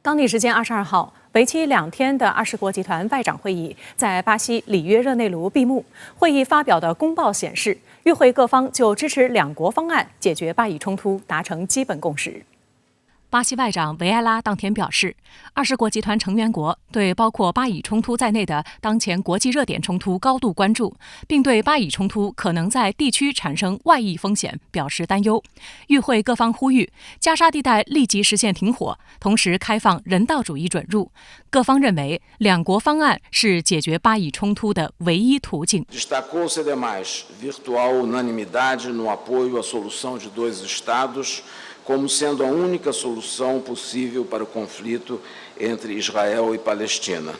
当地时间22号，为期2天的20国集团外长会议在巴西里约热内卢闭幕。会议发表的公报显示，与会各方就支持两国方案解决巴以冲突达成基本共识。巴西外长维埃拉当天表示，20国集团成员国对包括巴以冲突在内的当前国际热点冲突高度关注，并对巴以冲突可能在地区产生外溢风险表示担忧。与会各方呼吁加沙地带立即实现停火，同时开放人道主义准入。各方认为，两国方案是解决巴以冲突的唯一途径。Destacou-se ademais virtual unanimidade no apoio à solução de dois estados.como sendo a única solução possível para o conflito entre Israel e Palestina.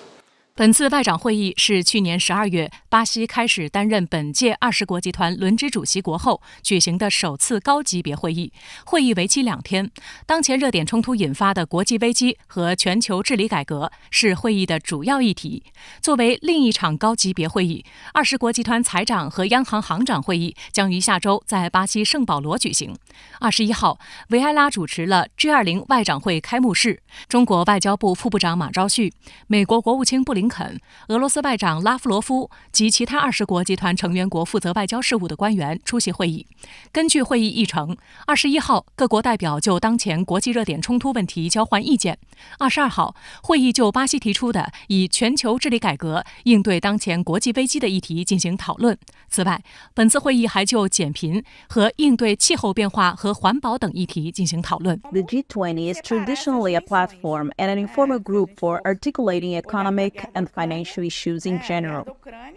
本次外长会议是去年12月巴西开始担任本届20国集团轮值主席国后举行的首次高级别会议。会议为期2天。当前热点冲突引发的国际危机和全球治理改革是会议的主要议题。作为另一场高级别会议，20国集团财长和央行行长会议将于下周在巴西圣保罗举行。21号，维埃拉主持了 G20 外长会开幕式。中国外交部副部长马朝旭、美国国务卿布林肯、俄罗斯外长拉夫罗夫及其他20国集团成员国负责外交事务的官员出席会议。根据会议议程，21号各国代表就当前国际热点冲突问题交换意见。22号，会议就巴西提出的以全球治理改革应对当前国际危机的议题进行讨论。此外，本次会议还就减贫和应对气候变化和环保等议题进行讨论。The G20 is traditionally a platform and an informal group for articulating economic and financial issues in general.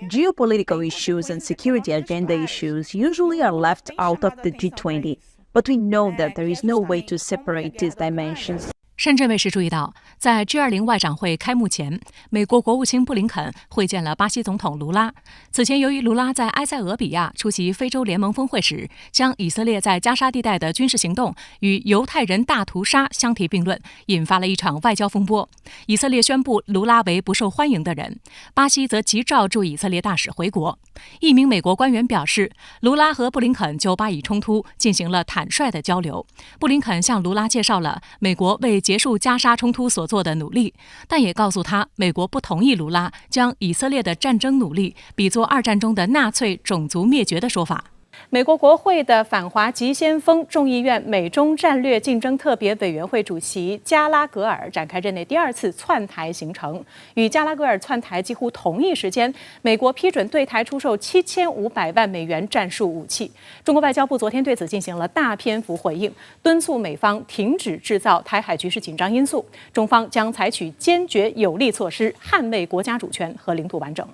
Geopolitical issues and security agenda issues usually are left out of the G20, but we know that there is no way to separate these dimensions. 深圳卫视注意到，在 G20 外长会开幕前，美国国务卿布林肯会见了巴西总统卢拉。此前，由于卢拉在埃塞俄比亚出席非洲联盟峰会时，将以色列在加沙地带的军事行动与犹太人大屠杀相提并论，引发了一场外交风波。以色列宣布卢拉为不受欢迎的人，巴西则急召驻以色列大使回国。一名美国官员表示，卢拉和布林肯就巴以冲突进行了坦率的交流。布林肯向卢拉介绍了美国为结束加沙冲突所做的努力，但也告诉他，美国不同意卢拉将以色列的战争努力比作2战中的纳粹种族灭绝的说法。美国国会的反华急先锋众议院美中战略竞争特别委员会主席加拉格尔展开任内第2次窜台行程。与加拉格尔窜台几乎同一时间，美国批准对台出售7500万美元战术武器。中国外交部昨天对此进行了大篇幅回应，敦促美方停止制造台海局势紧张因素，中方将采取坚决有力措施，捍卫国家主权和领土完整。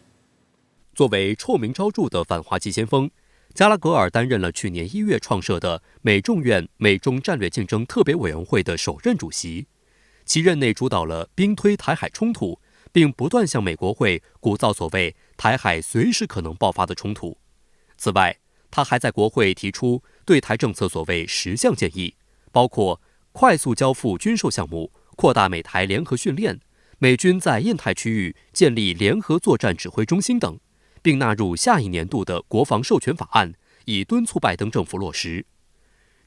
作为臭名昭著的反华急先锋，加拉格尔担任了去年1月创设的美众院美中战略竞争特别委员会的首任主席，其任内主导了兵推台海冲突，并不断向美国会鼓噪所谓台海随时可能爆发的冲突。此外，他还在国会提出对台政策所谓10项建议，包括快速交付军售项目、扩大美台联合训练、美军在印太区域建立联合作战指挥中心等，并纳入下一年度的国防授权法案，以敦促拜登政府落实。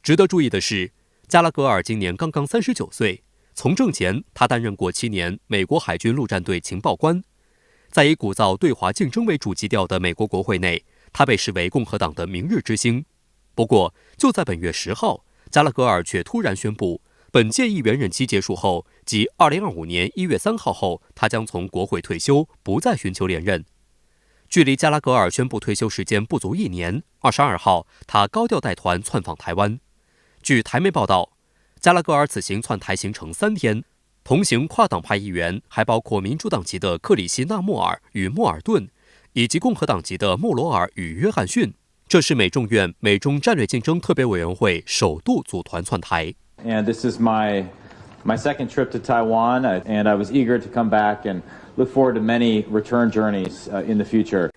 值得注意的是，加拉格尔今年刚刚39岁，从政前他担任过7年美国海军陆战队情报官。在以鼓噪对华竞争为主基调的美国国会内，他被视为共和党的明日之星。不过，就在本月10号，加拉格尔却突然宣布，本届议员任期结束后，即2025年1月3号后，他将从国会退休，不再寻求连任。距离加拉格尔宣布退休时间不足1年，22号，他高调带团窜访台湾。据台媒报道，加拉格尔此行窜台行程3天，同行跨党派议员还包括民主党籍的克里希纳莫尔与莫尔顿，以及共和党籍的莫罗尔与约翰逊。这是美众院美中战略竞争特别委员会首度组团窜台。And this is my second trip to Taiwan, and I was eager to come back and look forward to many return journeys in the future.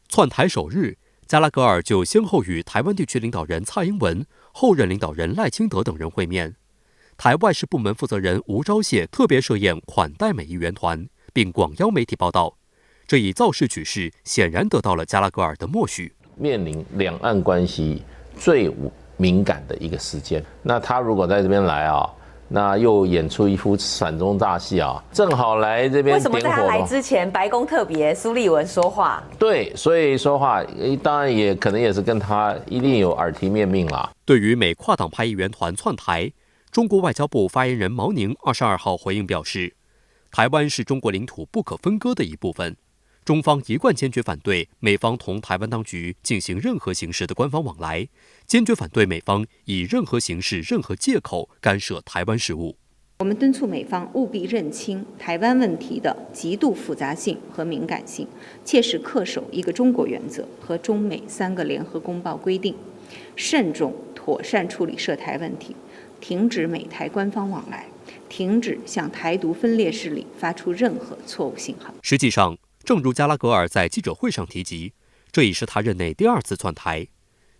窜台首日，加拉格尔就先后与台湾地区领导人蔡英文、后任领导人赖清德等人会面。台外事部门负责人吴钊燮特别设宴款待美议员团，并广邀媒体报道。这一造势举事显然得到了加拉格尔的默许。面临两岸关系最敏感的一个时间，那他如果在这边来啊，那又演出一出伞中大戏啊，正好来这边点火。为什么在他来之前，白宫特别苏立文说话？对，所以说话当然也可能也是跟他一定有耳提面命啦。对于美跨党派议员团窜台，中国外交部发言人毛宁22号回应表示，台湾是中国领土不可分割的一部分，中方一贯坚决反对美方同台湾当局进行任何形式的官方往来，坚决反对美方以任何形式、任何借口干涉台湾事务。我们敦促美方务必认清台湾问题的极度复杂性和敏感性，切实恪守一个中国原则和中美3个联合公报规定，慎重妥善处理涉台问题，停止美台官方往来，停止向台独分裂势力发出任何错误信号。实际上，正如加拉格尔在记者会上提及，这已是他任内第2次窜台。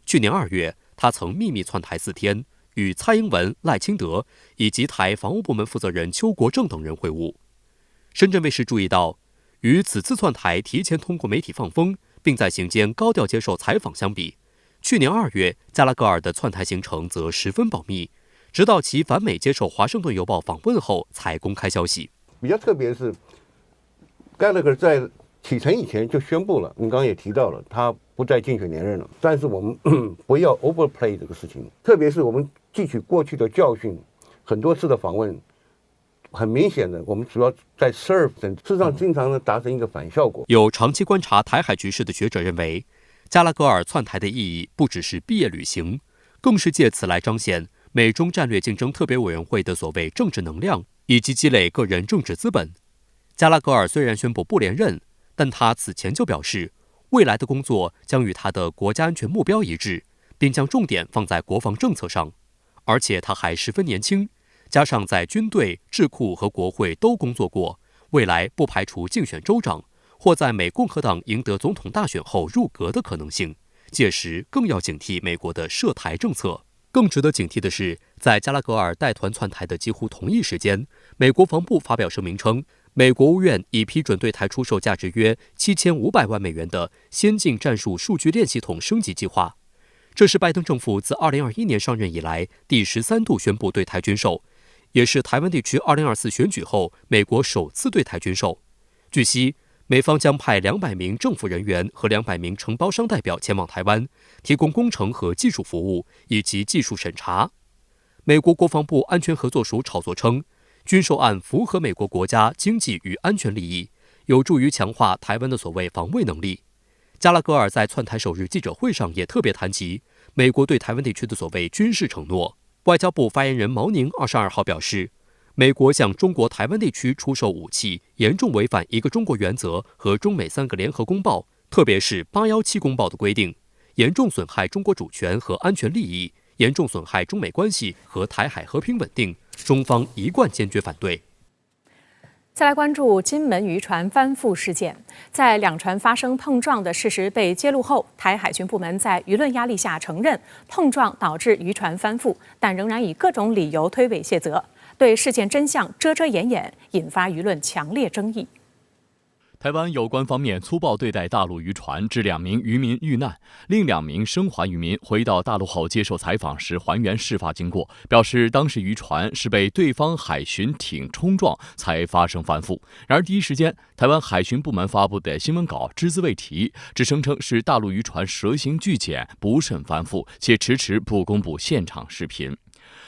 去年2月，他曾秘密窜台4天，与蔡英文、赖清德以及台防务部门负责人邱国正等人会晤。深圳卫视注意到，与此次窜台提前通过媒体放风，并在行间高调接受采访相比，去年2月加拉格尔的窜台行程则十分保密，直到其返美接受《华盛顿邮报》访问后才公开消息。比较特别是，加拉格尔在启程以前就宣布了，你刚刚也提到了，他不再竞选连任了。但是我们不要 overplay 这个事情，特别是我们汲取过去的教训，很多次的访问，很明显的，我们主要在 serve， 事实上经常的达成一个反效果。有长期观察台海局势的学者认为，加拉格尔窜台的意义不只是毕业旅行，更是借此来彰显美中战略竞争特别委员会的所谓政治能量，以及积累个人政治资本。加拉格尔虽然宣布不连任，但他此前就表示，未来的工作将与他的国家安全目标一致，并将重点放在国防政策上。而且他还十分年轻，加上在军队、智库和国会都工作过，未来不排除竞选州长，或在美共和党赢得总统大选后入阁的可能性。届时更要警惕美国的涉台政策。更值得警惕的是，在加拉格尔带团窜台的几乎同一时间，美国防部发表声明称，美国务院已批准对台出售价值约7500万美元的先进战术数据链系统升级计划。这是拜登政府自2021年上任以来第13度宣布对台军售，也是台湾地区2024选举后美国首次对台军售。据悉，美方将派200名政府人员和200名承包商代表前往台湾，提供工程和技术服务以及技术审查。美国国防部安全合作署炒作称，军售案符合美国国家经济与安全利益，有助于强化台湾的所谓防卫能力。加拉格尔在窜台首日记者会上也特别谈及美国对台湾地区的所谓军事承诺。外交部发言人毛宁22号表示，美国向中国台湾地区出售武器，严重违反一个中国原则和中美3个联合公报，特别是817公报的规定，严重损害中国主权和安全利益，严重损害中美关系和台海和平稳定，中方一贯坚决反对。再来关注金门渔船翻覆事件，在2船发生碰撞的事实被揭露后，台海巡部门在舆论压力下承认碰撞导致渔船翻覆，但仍然以各种理由推诿卸责，对事件真相遮遮掩掩，引发舆论强烈争议。台湾有关方面粗暴对待大陆渔船，致2名渔民遇难。另2名生还渔民回到大陆后接受采访时还原事发经过，表示当时渔船是被对方海巡艇冲撞才发生翻覆。然而第一时间，台湾海巡部门发布的新闻稿只字未提，只声称是大陆渔船蛇形巨舰不慎翻覆，且迟迟不公布现场视频。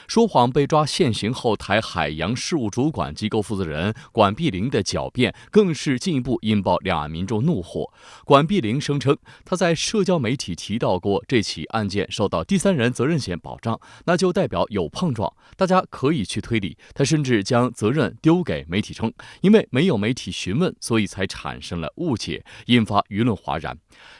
说谎被抓现行后台海洋事务主管机构负责人管碧玲的狡辩，更是进一步引爆两岸民众怒火。管碧玲声称，他在社交媒体提到过这起案件受到第三人责任险保障，那就代表有碰撞，大家可以去推理。他甚至将责任丢给媒体称，因为没有媒体询问，所以才产生了误解，引发舆论哗然。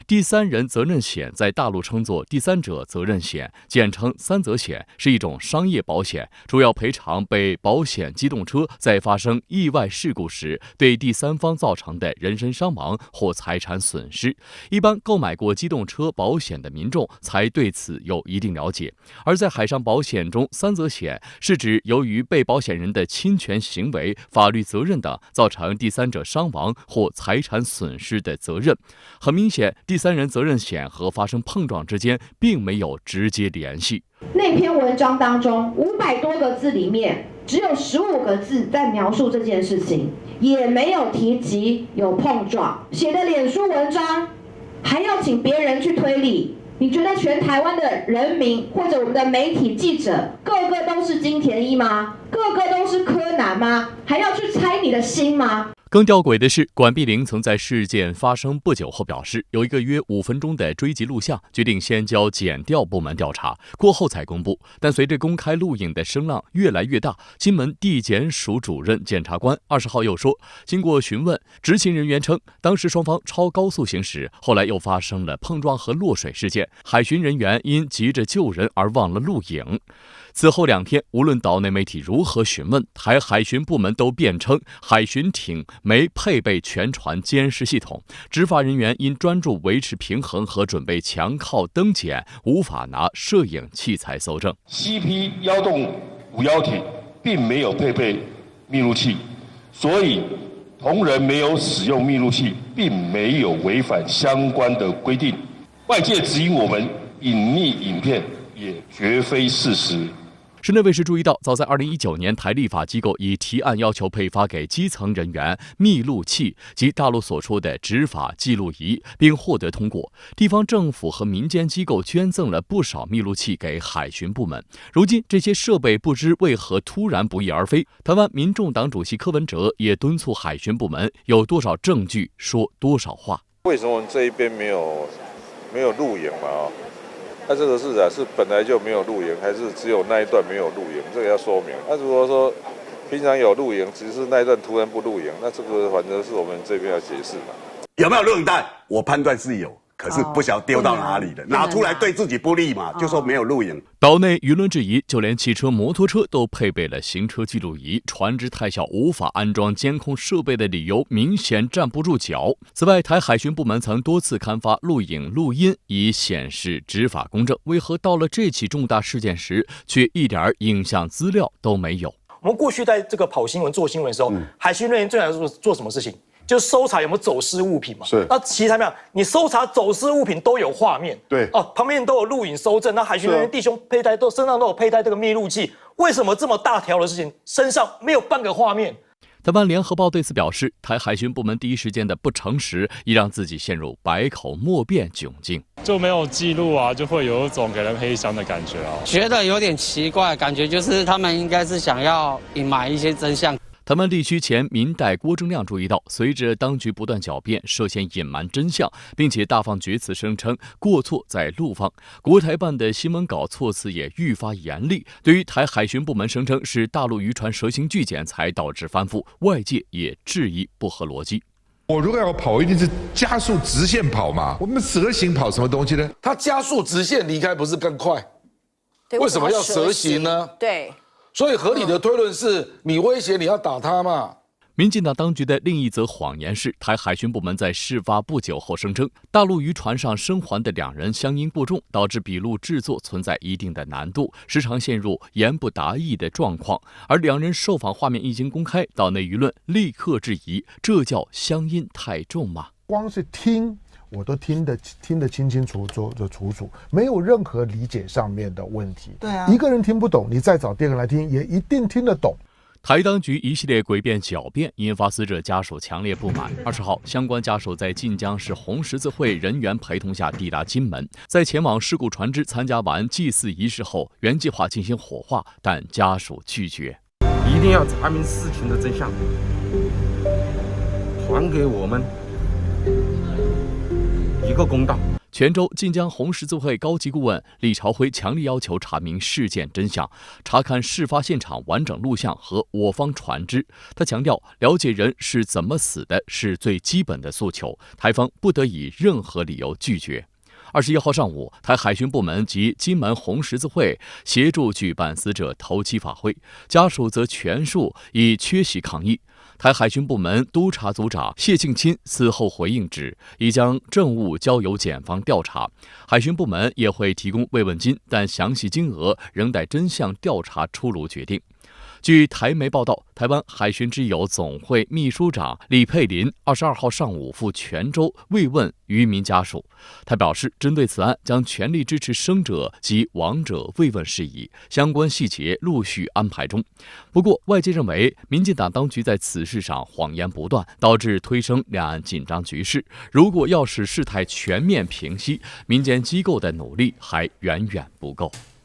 第三人责任险在大陆称作第三者责任险，简称三责险，是一种商业保险，主要赔偿被保险机动车在发生意外事故时对第三方造成的人身伤亡或财产损失。一般购买过机动车保险的民众才对此有一定了解。而在海上保险中，三责险是指由于被保险人的侵权行为、法律责任等造成第三者伤亡或财产损失的责任。很明显，第三人责任险和发生碰撞之间并没有直接联系。那篇文章当中500多个字里面，只有15个字在描述这件事情，也没有提及有碰撞。写的脸书文章，还要请别人去推理。你觉得全台湾的人民或者我们的媒体记者，个个都是金田一吗？个个都是柯南吗？还要去猜你的心吗？更吊诡的是，管碧玲曾在事件发生不久后表示，有一个约5分钟的追击录像，决定先交检调部门调查，过后才公布。但随着公开录影的声浪越来越大，金门地检署主任检察官20号又说，经过询问，执勤人员称，当时双方超高速行驶，后来又发生了碰撞和落水事件，海巡人员因急着救人而忘了录影。此后2天，无论岛内媒体如何询问，台海巡部门都辩称海巡艇没配备全船监视系统，执法人员因专注维持平衡和准备强靠登检，无法拿摄影器材搜证。CP 幺洞5艇并没有配备密录器，所以同仁没有使用密录器，并没有违反相关的规定。外界指引我们隐匿影片，也绝非事实。深圳卫视注意到，早在2019年，台立法机构已提案要求配发给基层人员密录器及大陆所说的执法记录仪，并获得通过。地方政府和民间机构捐赠了不少密录器给海巡部门。如今这些设备不知为何突然不翼而飞。台湾民众党主席柯文哲也敦促海巡部门有多少证据说多少话。为什么这一边没有录影嘛？这个是本来就没有录影，还是只有那一段没有录影？这个要说明。如果说平常有录影，只是那一段突然不录影，那这个反正是我们这边要解释嘛。有没有录影带？我判断是有，可是不晓得丢到哪里了，拿出来对自己不利嘛，就说没有录影。岛内舆论质疑，就连汽车、摩托车都配备了行车记录仪，船只太小无法安装监控设备的理由明显站不住脚。此外，台海巡部门曾多次刊发录影录音，以显示执法公正，为何到了这起重大事件时，却一点影像资料都没有？我们过去在这个跑新闻、做新闻的时候，海巡人员最常做什么事情？就搜查有没有走私物品嘛？是。那其实怎么样？你搜查走私物品都有画面，对哦，旁边都有录影搜证。那海巡人员弟兄身上都有佩戴这个密录器，为什么这么大条的事情身上没有半个画面？台湾联合报对此表示，台海巡部门第一时间的不诚实，已让自己陷入百口莫辩窘境。就没有记录啊，就会有一种给人黑箱的感觉啊。觉得有点奇怪，感觉就是他们应该是想要隐瞒一些真相。台湾地区前民代郭正亮注意到，随着当局不断狡辩，涉嫌隐瞒真相，并且大放厥词，声称过错在陆方。国台办的新闻稿措辞也愈发严厉。对于台海巡部门声称是大陆渔船蛇形拒检才导致翻覆，外界也质疑不合逻辑。我如果要跑，一定是加速直线跑嘛。我们蛇形跑什么东西呢？它加速直线离开不是更快？为什么要蛇形呢？对。所以合理的推论是你威胁你要打他嘛。民进党当局的另一则谎言是，台海巡部门在事发不久后声称，大陆渔船上生还的2人乡音过重，导致笔录制作存在一定的难度，时常陷入言不达意的状况。而2人受访画面一经公开，岛内舆论立刻质疑，这叫乡音太重吗？光是听我都听得清清楚楚，没有任何理解上面的问题。对啊，一个人听不懂，你再找第二个人来听，也一定听得懂。台当局一系列诡辩狡辩，引发死者家属强烈不满。20号，相关家属在晋江市红十字会人员陪同下抵达金门，在前往事故船只参加完祭祀仪式后，原计划进行火化，但家属拒绝。一定要查明事情的真相，还给我们一个公道。泉州晋江红十字会高级顾问李朝辉强烈要求查明事件真相，查看事发现场完整录像和我方船只。他强调，了解人是怎么死的是最基本的诉求，台方不得以任何理由拒绝。21号上午，台海巡部门及金门红十字会协助举办死者头七法会，家属则全数以缺席抗议。台海巡部门督察组长谢庆钦此后回应指，已将证物交由检方调查，海巡部门也会提供慰问金，但详细金额仍待真相调查出炉决定。据台媒报道，台湾海巡之友总会秘书长李佩林22号上午赴泉州慰问渔民家属。他表示，针对此案，将全力支持生者及亡者慰问事宜，相关细节陆续安排中。不过，外界认为民进党当局在此事上谎言不断，导致推升两岸紧张局势。如果要使事态全面平息，民间机构的努力还远远不够。